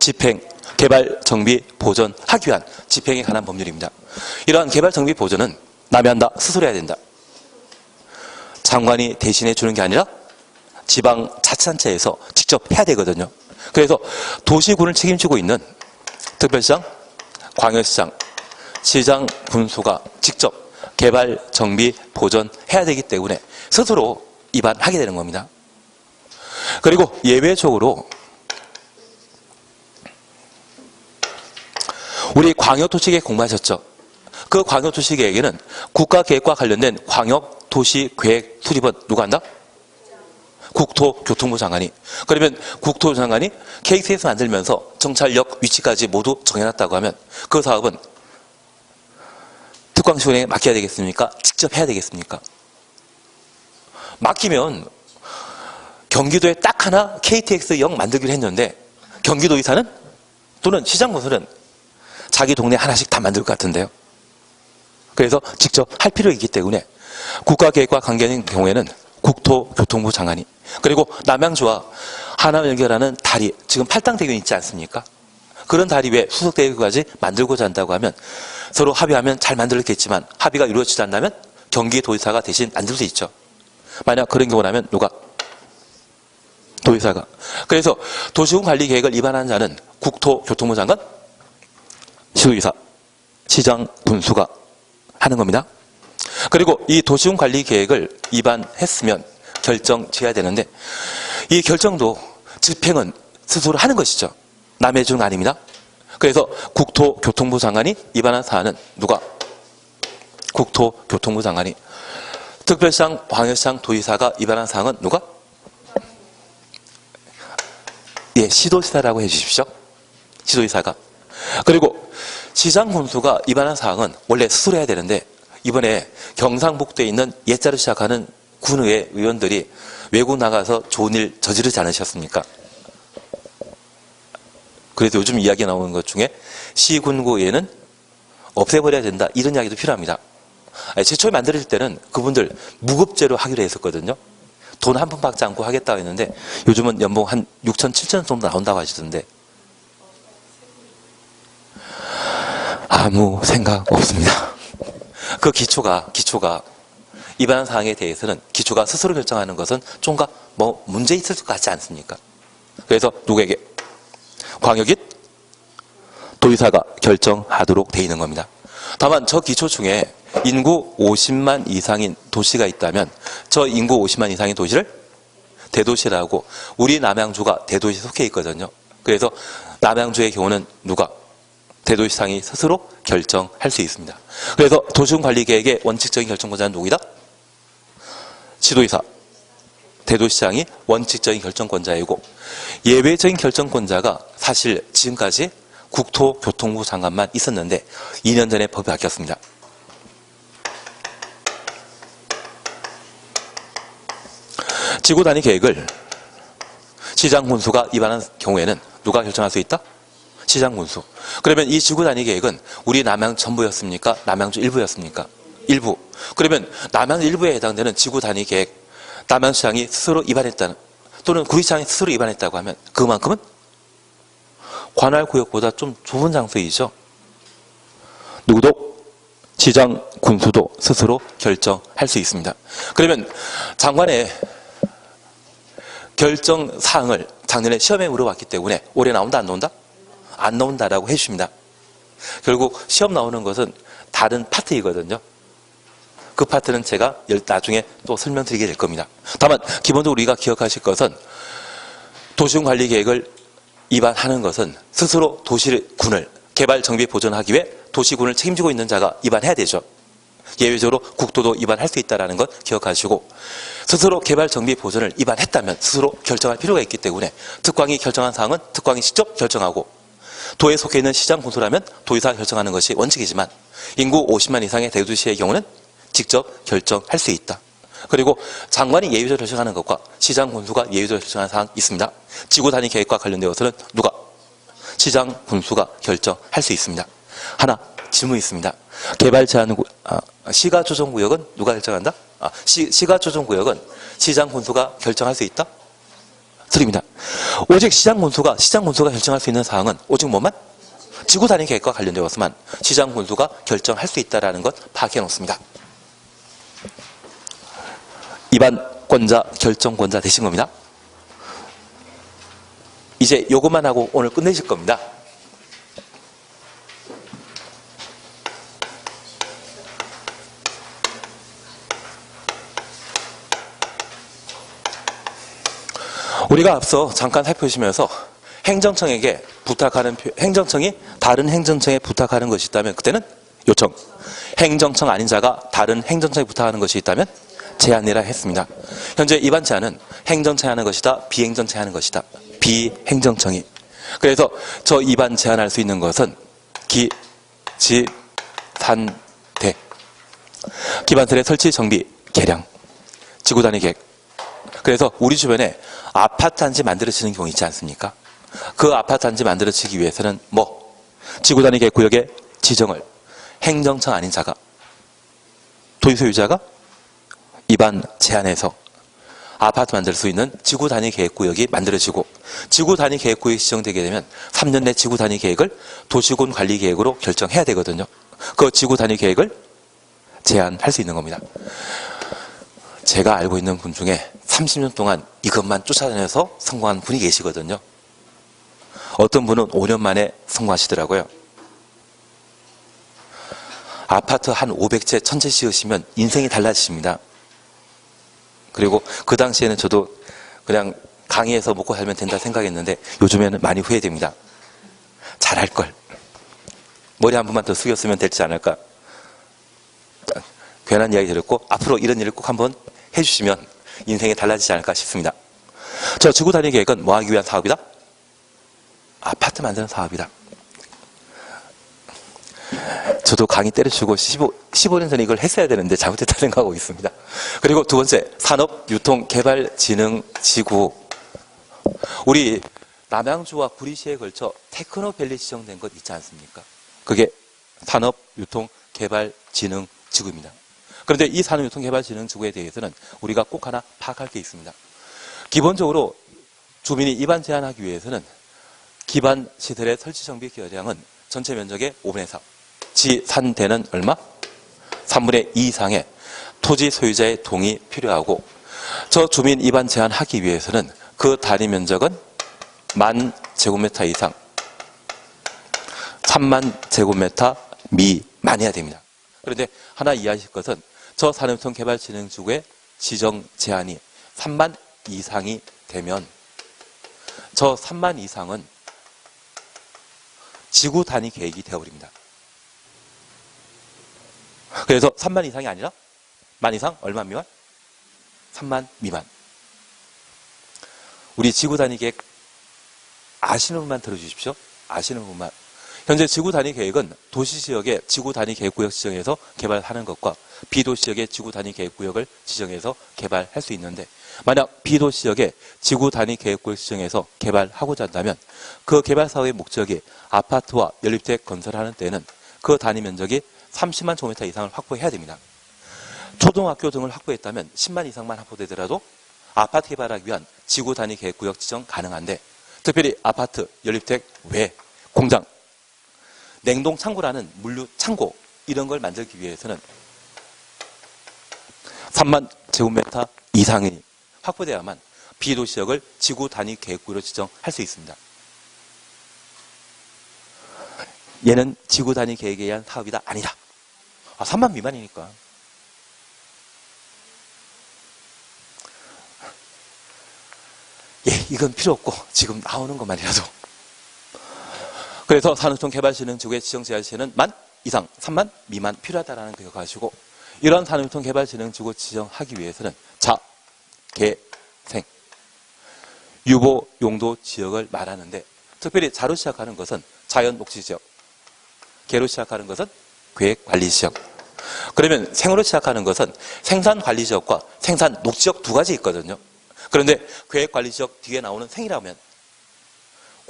집행, 개발, 정비, 보전하기 위한 집행에 관한 법률입니다. 이러한 개발, 정비, 보전은 남이 한다, 스스로 해야 된다. 장관이 대신해 주는 게 아니라 지방자치단체에서 직접 해야 되거든요. 그래서 도시군을 책임지고 있는 특별시장, 광역시장, 시장, 군수가 직접 개발, 정비, 보전해야 되기 때문에 스스로 입안하게 되는 겁니다. 그리고 예외적으로 우리 광역도시계획 공부하셨죠? 그 광역도시계획에는 국가계획과 관련된 광역도시계획 수립은 누가 한다? 국토교통부 장관이. 그러면 국토부 장관이 KTX 만들면서 정찰역 위치까지 모두 정해놨다고 하면 그 사업은 특광시군에게 맡겨야 되겠습니까? 직접 해야 되겠습니까? 맡기면 경기도에 딱 하나 KTX역 만들기로 했는데 경기도의사는 또는 시장군수는 자기 동네 하나씩 다 만들 것 같은데요. 그래서 직접 할 필요가 있기 때문에 국가계획과 관계된 경우에는 국토교통부 장관이, 그리고 남양주와 하남 연결하는 다리, 지금 팔당대교 있지 않습니까? 그런 다리 외에 수석대교까지 만들고자 한다고 하면 서로 합의하면 잘 만들었겠지만 합의가 이루어지지 않다면 경기도의사가 대신 만들 수 있죠. 만약 그런 경우라면 누가? 도의사가. 그래서 도시군관리계획을 위반한 자는 국토교통부 장관, 시도의사, 시장, 군수가 하는 겁니다. 그리고 이 도시군관리계획을 위반했으면 결정지어야 되는데 이 결정도 집행은 스스로 하는 것이죠. 남의 주는 거 아닙니다. 그래서 국토교통부 장관이 위반한 사안은 누가? 국토교통부 장관이. 특별시장, 광역시장, 도의사가 위반한 사항은 누가? 예, 시도지사라고 해주십시오. 시도지사가. 그리고 시장 군수가 위반한 사항은 원래 스스로 해야 되는데 이번에 경상북도에 있는 예자로 시작하는 군의회 의원들이 외국 나가서 좋은 일 저지르지 않으셨습니까? 그래서 요즘 이야기 나오는 것 중에 시군구에는 없애버려야 된다, 이런 이야기도 필요합니다. 최초에 만들어질 때는 그분들 무급제로 하기로 했었거든요. 돈 한 푼 받지 않고 하겠다고 했는데 요즘은 연봉 한 6천, 7천 정도 나온다고 하시던데 아무 생각 없습니다. 그 기초가 위반한 사항에 대해서는 기초가 스스로 결정하는 것은 좀가 문제 있을 것 같지 않습니까? 그래서 누구에게? 광역인 도의사가 결정하도록 돼 있는 겁니다. 다만 저 기초 중에 인구 50만 이상인 도시가 있다면 저 인구 50만 이상인 도시를 대도시라고, 우리 남양주가 대도시에 속해 있거든요. 그래서 남양주의 경우는 누가? 대도시상이 스스로 결정할 수 있습니다. 그래서 도시군관리계획의 원칙적인 결정권자는 누구이다? 시도의사, 대도시장이 원칙적인 결정권자이고 예외적인 결정권자가 사실 지금까지 국토교통부 장관만 있었는데 2년 전에 법이 바뀌었습니다. 지구단위 계획을 시장 군수가 위반한 경우에는 누가 결정할 수 있다? 시장 군수. 그러면 이 지구단위 계획은 우리 남양주 전부였습니까? 남양주 일부였습니까? 일부. 그러면 남양주 일부에 해당되는 지구단위 계획, 남양주시장이 스스로 위반했다는, 또는 구시장이 스스로 위반했다고 하면 그만큼은 관할구역보다 좀 좁은 장소이죠. 누구도? 시장, 군수도 스스로 결정할 수 있습니다. 그러면 장관의 결정 사항을 작년에 시험에 물어봤기 때문에 올해 나온다, 안 나온다? 안 나온다라고 해주십니다. 결국 시험 나오는 것은 다른 파트이거든요. 그 파트는 제가 나중에 또 설명드리게 될 겁니다. 다만 기본적으로 우리가 기억하실 것은 도시군관리계획을 위반하는 것은 스스로 도시군을 개발, 정비, 보존하기 위해 도시군을 책임지고 있는 자가 위반해야 되죠. 예외적으로 국토도 위반할 수 있다는 것 기억하시고, 스스로 개발, 정비, 보존을 위반했다면 스스로 결정할 필요가 있기 때문에 특광이 결정한 사항은 특광이 직접 결정하고, 도에 속해 있는 시장 군수라면 도의사가 결정하는 것이 원칙이지만 인구 50만 이상의 대도시의 경우는 직접 결정할 수 있다. 그리고 장관이 예외적으로 결정하는 것과 시장 군수가 예외적으로 결정하는 사항이 있습니다. 지구단위 계획과 관련되어서는 누가? 시장 군수가 결정할 수 있습니다. 하나 질문이 있습니다. 개발 제한 시가 조정 구역은 누가 결정한다? 시가 조정 구역은 시장 군수가 결정할 수 있다? 틀립니다. 오직 시장 군수가 결정할 수 있는 사항은 오직 뭐만? 지구 단위 계획과 관련되어서만 시장 군수가 결정할 수 있다라는 것 파악해 놓습니다. 입안권자, 결정권자 되신 겁니다. 이제 요것만 하고 오늘 끝내실 겁니다. 우리가 앞서 잠깐 살펴보시면서 행정청에게 부탁하는, 행정청이 다른 행정청에 부탁하는 것이 있다면 그때는 요청, 행정청 아닌 자가 다른 행정청에 부탁하는 것이 있다면 제한이라 했습니다. 현재 입안 제한은 행정청이 하는 것이다, 비행정청이 하는 것이다. 비행정청이. 그래서 저 입안 제한할 수 있는 것은 기, 지, 산, 대. 기반설의 설치, 정비, 개량, 지구 단위 계획. 그래서 우리 주변에 아파트 단지 만들어지는 경우 있지 않습니까? 그 아파트 단지 만들어지기 위해서는 뭐? 지구 단위 계획 구역의 지정을 행정청 아닌 자가, 도시 소유자가 입안 제한해서 아파트 만들 수 있는 지구 단위 계획 구역이 만들어지고, 지구 단위 계획 구역이 지정되게 되면 3년 내 지구 단위 계획을 도시군 관리 계획으로 결정해야 되거든요. 그 지구 단위 계획을 제한할 수 있는 겁니다. 제가 알고 있는 분 중에 30년 동안 이것만 쫓아다녀서 성공한 분이 계시거든요. 어떤 분은 5년 만에 성공하시더라고요. 아파트 한 500채, 1000채 지으시면 인생이 달라지십니다. 그리고 그 당시에는 저도 그냥 강의에서 먹고 살면 된다 생각했는데 요즘에는 많이 후회됩니다. 잘할 걸. 머리 한 번만 더 숙였으면 되지 않을까. 괜한 이야기 드렸고 앞으로 이런 일을 꼭 한번 해주시면 인생이 달라지지 않을까 싶습니다. 저 지구 단위 계획은 뭐 하기 위한 사업이다? 아파트 만드는 사업이다. 저도 강의 때려치고 15년 전에 이걸 했어야 되는데 잘못했다 생각하고 있습니다. 그리고 두 번째, 산업유통개발진흥지구. 우리 남양주와 구리시에 걸쳐 테크노밸리 지정된 것 있지 않습니까? 그게 산업유통개발진흥지구입니다. 그런데 이 산업유통개발진흥지구에 대해서는 우리가 꼭 하나 파악할 게 있습니다. 기본적으로 주민이 입안 제한하기 위해서는 기반 시설의 설치 정비 기여량은 전체 면적의 5분의 4, 지산대는 얼마? 3분의 2 이상의 토지 소유자의 동의 필요하고, 저 주민 입안 제한하기 위해서는 그 단위 면적은 10,000 제곱미터 이상, 30,000 제곱미터 미만이어야 됩니다. 그런데 하나 이해하실 것은 저 산업유통개발진흥지구의 지정 제한이 30,000 이상이 되면 저 30,000 이상은 지구 단위 계획이 되어버립니다. 그래서 30,000 이상이 아니라 10,000 이상 얼마 미만? 30,000 미만. 우리 지구 단위 계획 아시는 분만 들어주십시오. 아시는 분만. 현재 지구 단위 계획은 도시지역의 지구 단위 계획구역 지정해서 개발하는 것과 비도시지역의 지구 단위 계획구역을 지정해서 개발할 수 있는데, 만약 비도시지역의 지구 단위 계획구역 지정해서 개발하고자 한다면 그 개발 사업의 목적이 아파트와 연립주택 건설하는 때는 그 단위 면적이 300,000 제곱미터 이상을 확보해야 됩니다. 초등학교 등을 확보했다면 100,000 이상만 확보되더라도 아파트 개발하기 위한 지구 단위 계획구역 지정 가능한데, 특별히 아파트, 연립주택 외 공장, 냉동 창고라는 물류 창고 이런 걸 만들기 위해서는 30,000 제곱미터 이상이 확보돼야만 비도시역을 지구 단위 계획구로 지정할 수 있습니다. 얘는 지구 단위 계획에 의한 사업이다? 아니다. 30,000 미만이니까. 예, 이건 필요 없고 지금 나오는 것만이라도. 그래서 산업유통개발진흥지구의 지정제한시에는 10,000 이상, 30,000 미만 필요하다라는 거 기억하시고, 이런 산업유통개발진흥지구 지정하기 위해서는 자, 개, 생, 유보 용도 지역을 말하는데, 특별히 자로 시작하는 것은 자연녹지지역, 개로 시작하는 것은 계획관리지역, 그러면 생으로 시작하는 것은 생산관리지역과 생산녹지역 두 가지 있거든요. 그런데 계획관리지역 뒤에 나오는 생이라면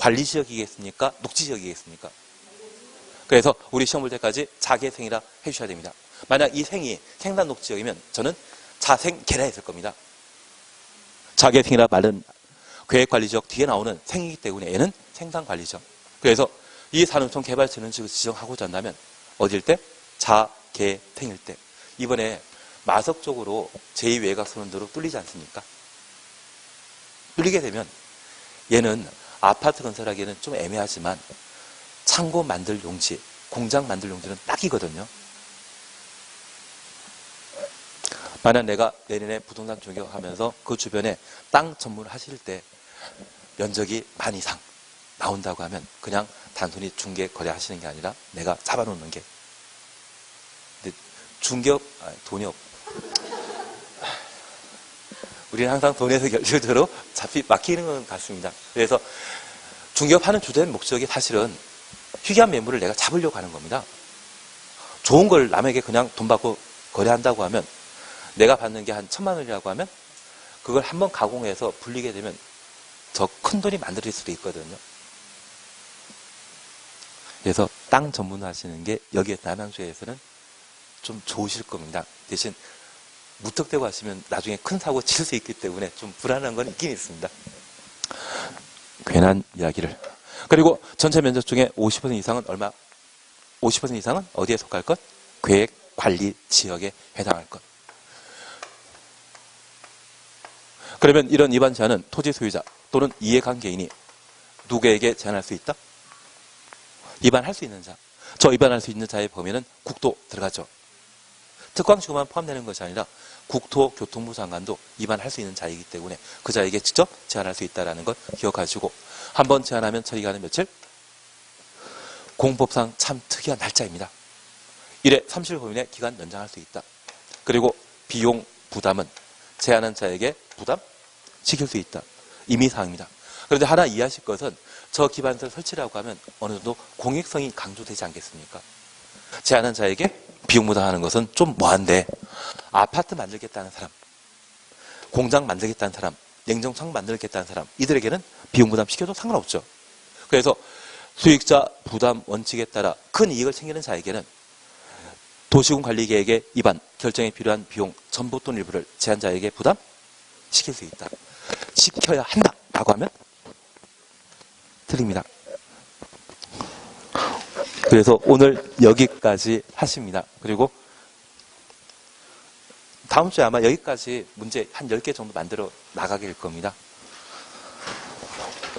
관리지역이겠습니까? 녹지지역이겠습니까? 그래서 우리 시험 볼 때까지 자개생이라 해주셔야 됩니다. 만약 이 생이 생산 녹지역이면 저는 자생계라 했을 겁니다. 자개생이라 말은 계획관리지역 뒤에 나오는 생이기 때문에 얘는 생산관리지역. 그래서 이 산업청 개발처는 지정하고자 한다면 어딜 때? 자개생일 때. 이번에 마석적으로 제2외곽선언도로 뚫리지 않습니까? 뚫리게 되면 얘는 아파트 건설하기에는 좀 애매하지만 창고 만들 용지, 공장 만들 용지는 딱이거든요. 만약 내가 내년에 부동산 중개하면서 그 주변에 땅 전문을 하실 때 면적이 10,000 이상 나온다고 하면 그냥 단순히 중개 거래하시는 게 아니라 내가 잡아놓는 게. 근데 중개업, 돈이 없. 우리는 항상 돈에서 결정적으로 잡히 막히는 것 같습니다. 그래서 중개업하는 주된 목적이 사실은 희귀한 매물을 내가 잡으려고 하는 겁니다. 좋은 걸 남에게 그냥 돈 받고 거래한다고 하면 내가 받는 게 한 1,000만 원이라고 하면 그걸 한번 가공해서 불리게 되면 더 큰 돈이 만들어질 수도 있거든요. 그래서 땅 전문하시는 게 여기에 남양주에서는 좀 좋으실 겁니다. 대신 무턱대고 하시면 나중에 큰 사고 칠 수 있기 때문에 좀 불안한 건 있긴 있습니다. 괜한 이야기를. 그리고 전체 면적 중에 50% 이상은 얼마? 50% 이상은 어디에 속할 것? 계획관리 지역에 해당할 것. 그러면 이런 위반 제한은 토지 소유자 또는 이해관계인이 누구에게 제한할 수 있다? 위반할 수 있는 자. 저 위반할 수 있는 자의 범위는 국토 들어가죠. 특광지구만 포함되는 것이 아니라 국토교통부 장관도 위반할 수 있는 자이기 때문에 그 자에게 직접 제한할 수 있다는 것 기억하시고 한번 제한하면 처리기간은 며칠? 공법상 참 특이한 날짜입니다. 1회 30일 범위 내 기간 연장할 수 있다. 그리고 비용 부담은 제한한 자에게 부담시킬 수 있다. 임의사항입니다. 그런데 하나 이해하실 것은 저 기반시설 설치라고 하면 어느 정도 공익성이 강조되지 않겠습니까? 제한한 자에게 비용 부담하는 것은 좀 뭐한데 아파트 만들겠다는 사람, 공장 만들겠다는 사람, 냉정창 만들겠다는 사람 이들에게는 비용 부담 시켜도 상관없죠. 그래서 수익자 부담 원칙에 따라 큰 이익을 챙기는 자에게는 도시군 관리계획의 위반, 결정에 필요한 비용 전부 또는 일부를 제한자에게 부담시킬 수 있다. 시켜야 한다라고 하면 틀립니다. 그래서 오늘 여기까지 하십니다. 그리고 다음 주에 아마 여기까지 문제 한 10개 정도 만들어 나가게 될 겁니다.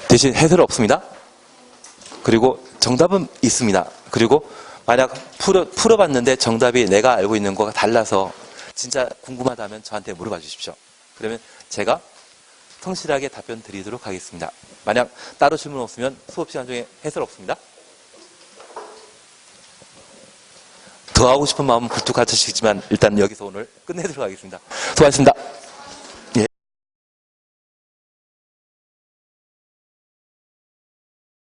대신 해설 없습니다. 그리고 정답은 있습니다. 그리고 만약 풀어봤는데 정답이 내가 알고 있는 거가 달라서 진짜 궁금하다면 저한테 물어봐 주십시오. 그러면 제가 성실하게 답변 드리도록 하겠습니다. 만약 따로 질문 없으면 수업 시간 중에 해설 없습니다. 더 하고 싶은 마음은 굴뚝 같으시겠지만 일단 여기서 오늘 끝내도록 하겠습니다. 수고하셨습니다.